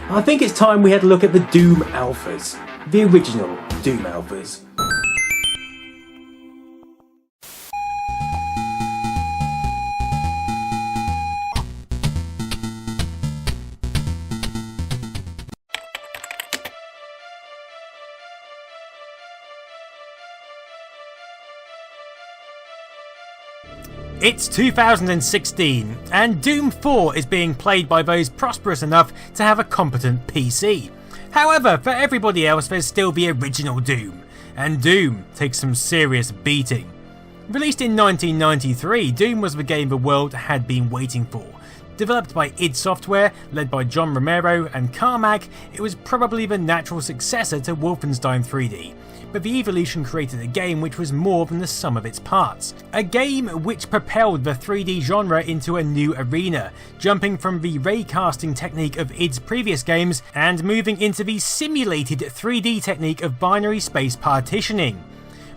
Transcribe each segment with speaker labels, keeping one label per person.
Speaker 1: I think it's time we had a look at the Doom Alphas. The original Doom Alphas.
Speaker 2: It's 2016, and Doom 4 is being played by those prosperous enough to have a competent PC. However, for everybody else there's still the original Doom, and Doom takes some serious beating. Released in 1993, Doom was the game the world had been waiting for. Developed by id Software, led by John Romero and Carmack, it was probably the natural successor to Wolfenstein 3D. But the evolution created a game which was more than the sum of its parts. A game which propelled the 3D genre into a new arena, jumping from the raycasting technique of id's previous games and moving into the simulated 3D technique of binary space partitioning.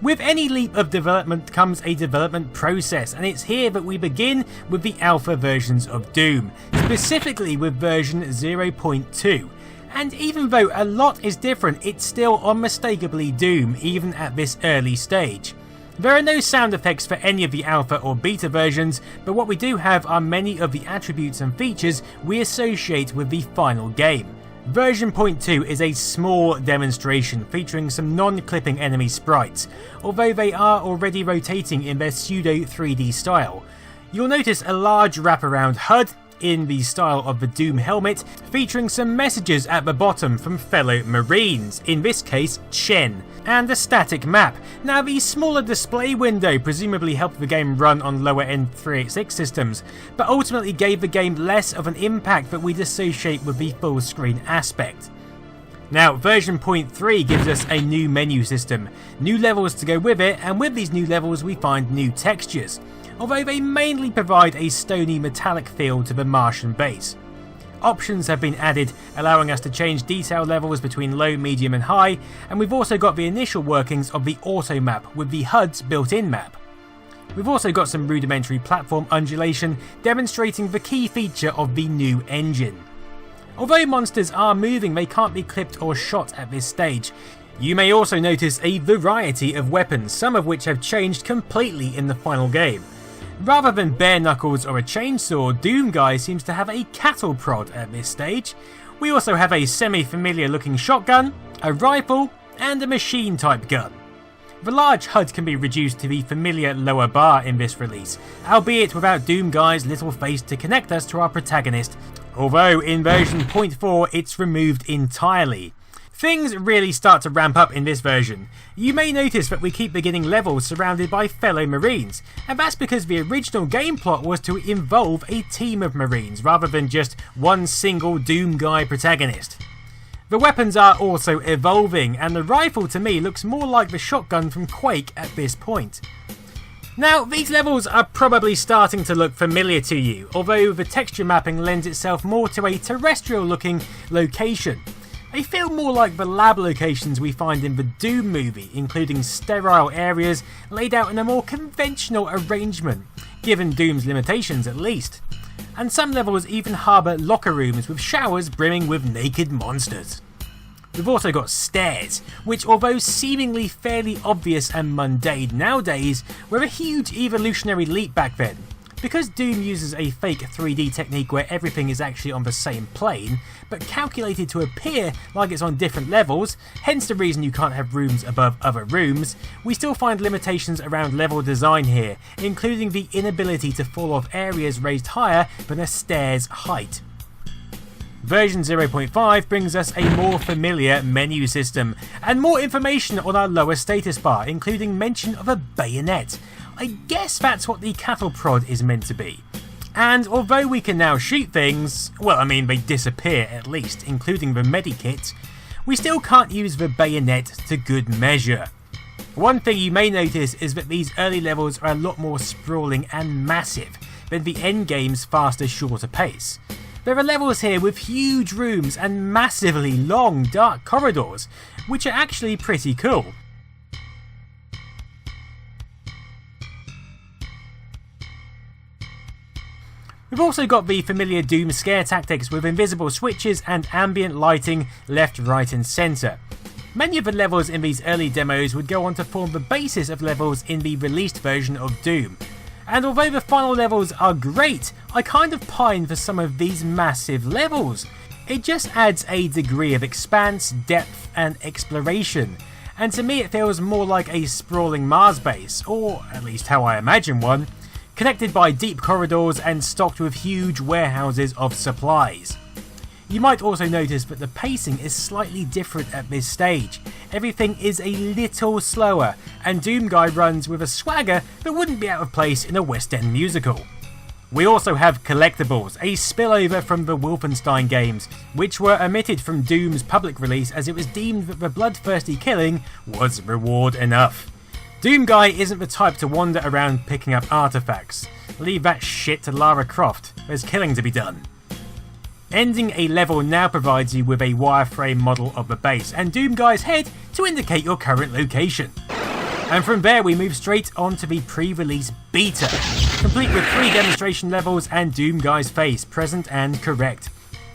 Speaker 2: With any leap of development comes a development process, and it's here that we begin with the alpha versions of Doom, specifically with version 0.2. And even though a lot is different, it's still unmistakably Doom even at this early stage. There are no sound effects for any of the alpha or beta versions, but what we do have are many of the attributes and features we associate with the final game. Version 0.2 is a small demonstration featuring some non-clipping enemy sprites, although they are already rotating in their pseudo 3D style. You'll notice a large wraparound HUD in the style of the Doom helmet, featuring some messages at the bottom from fellow Marines, in this case Chen, and a static map. Now the smaller display window presumably helped the game run on lower end 386 systems, but ultimately gave the game less of an impact that we'd associate with the full screen aspect. Now, version 0.3 gives us a new menu system, new levels to go with it, and with these new levels we find new textures, although they mainly provide a stony metallic feel to the Martian base. Options have been added, allowing us to change detail levels between low, medium and high, and we've also got the initial workings of the auto map with the HUD's built-in map. We've also got some rudimentary platform undulation, demonstrating the key feature of the new engine. Although monsters are moving, they can't be clipped or shot at this stage. You may also notice a variety of weapons, some of which have changed completely in the final game. Rather than bare knuckles or a chainsaw, Doom Guy seems to have a cattle prod at this stage. We also have a semi-familiar looking shotgun, a rifle, and a machine type gun. The large HUD can be reduced to the familiar lower bar in this release, albeit without Doom Guy's little face to connect us to our protagonist, although in version 0.4 it's removed entirely. Things really start to ramp up in this version. You may notice that we keep beginning levels surrounded by fellow Marines, and that's because the original game plot was to involve a team of Marines rather than just one single Doom Guy protagonist. The weapons are also evolving, and the rifle to me looks more like the shotgun from Quake at this point. Now, these levels are probably starting to look familiar to you, although the texture mapping lends itself more to a terrestrial looking location. They feel more like the lab locations we find in the Doom movie, including sterile areas laid out in a more conventional arrangement, given Doom's limitations at least. And some levels even harbour locker rooms with showers brimming with naked monsters. We've also got stairs, which although seemingly fairly obvious and mundane nowadays, were a huge evolutionary leap back then. Because Doom uses a fake 3D technique where everything is actually on the same plane, but calculated to appear like it's on different levels, hence the reason you can't have rooms above other rooms, we still find limitations around level design here, including the inability to fall off areas raised higher than a stair's height. Version 0.5 brings us a more familiar menu system, and more information on our lower status bar, including mention of a bayonet. I guess that's what the cattle prod is meant to be. And although we can now shoot things, well, I mean they disappear at least, including the medikit, we still can't use the bayonet to good measure. One thing you may notice is that these early levels are a lot more sprawling and massive than the endgame's faster, shorter pace. There are levels here with huge rooms and massively long, dark corridors, which are actually pretty cool. We've also got the familiar Doom scare tactics with invisible switches and ambient lighting left, right and centre. Many of the levels in these early demos would go on to form the basis of levels in the released version of Doom. And although the final levels are great, I kind of pine for some of these massive levels. It just adds a degree of expanse, depth and exploration. And to me it feels more like a sprawling Mars base, or at least how I imagine one, connected by deep corridors and stocked with huge warehouses of supplies. You might also notice that the pacing is slightly different at this stage. Everything is a little slower, and Doom Guy runs with a swagger that wouldn't be out of place in a West End musical. We also have Collectibles, a spillover from the Wolfenstein games, which were omitted from Doom's public release as it was deemed that the bloodthirsty killing was reward enough. Doom Guy isn't the type to wander around picking up artifacts. Leave that shit to Lara Croft, there's killing to be done. Ending a level now provides you with a wireframe model of the base and Doom Guy's head to indicate your current location. And from there we move straight on to the pre-release beta, complete with 3 demonstration levels and Doom Guy's face, present and correct.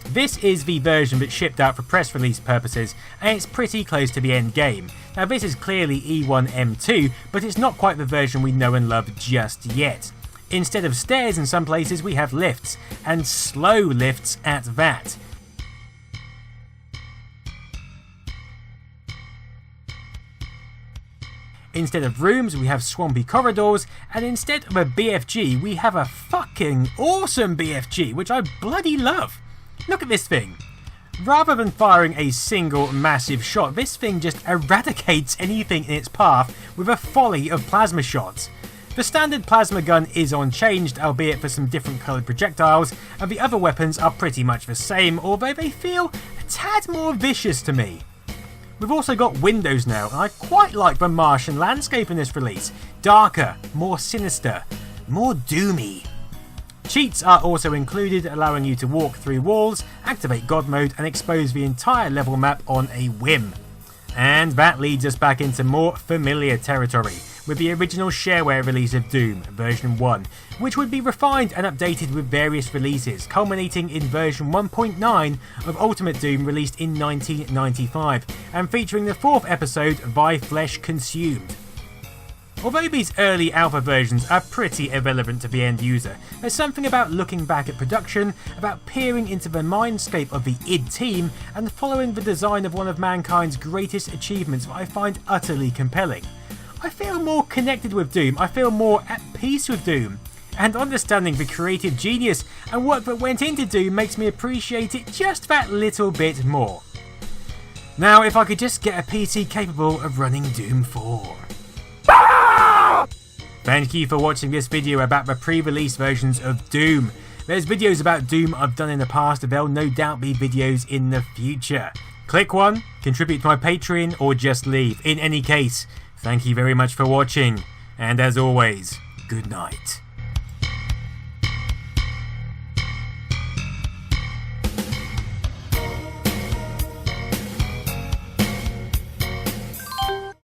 Speaker 2: This is the version that shipped out for press release purposes, and it's pretty close to the end game. Now this is clearly E1M2, but it's not quite the version we know and love just yet. Instead of stairs in some places we have lifts, and slow lifts at that. Instead of rooms we have swampy corridors, and instead of a BFG we have a fucking awesome BFG, which I bloody love. Look at this thing. Rather than firing a single massive shot, this thing just eradicates anything in its path with a volley of plasma shots. The standard plasma gun is unchanged, albeit for some different coloured projectiles, and the other weapons are pretty much the same, although they feel a tad more vicious to me. We've also got windows now, and I quite like the Martian landscape in this release. Darker, more sinister, more doomy. Cheats are also included, allowing you to walk through walls, activate God mode and expose the entire level map on a whim. And that leads us back into more familiar territory, with the original shareware release of Doom, version 1, which would be refined and updated with various releases, culminating in version 1.9 of Ultimate Doom released in 1995, and featuring the 4th episode, Thy Flesh Consumed. Although these early alpha versions are pretty irrelevant to the end user, there's something about looking back at production, about peering into the mindscape of the id team, and following the design of one of mankind's greatest achievements that I find utterly compelling. I feel more connected with Doom, I feel more at peace with Doom, and understanding the creative genius and work that went into Doom makes me appreciate it just that little bit more. Now if I could just get a PC capable of running Doom 4. Thank you for watching this video about the pre-release versions of Doom. There's videos about Doom I've done in the past, and there'll no doubt be videos in the future. Click one, contribute to my Patreon, or just leave. In any case, thank you very much for watching, and as always, good night.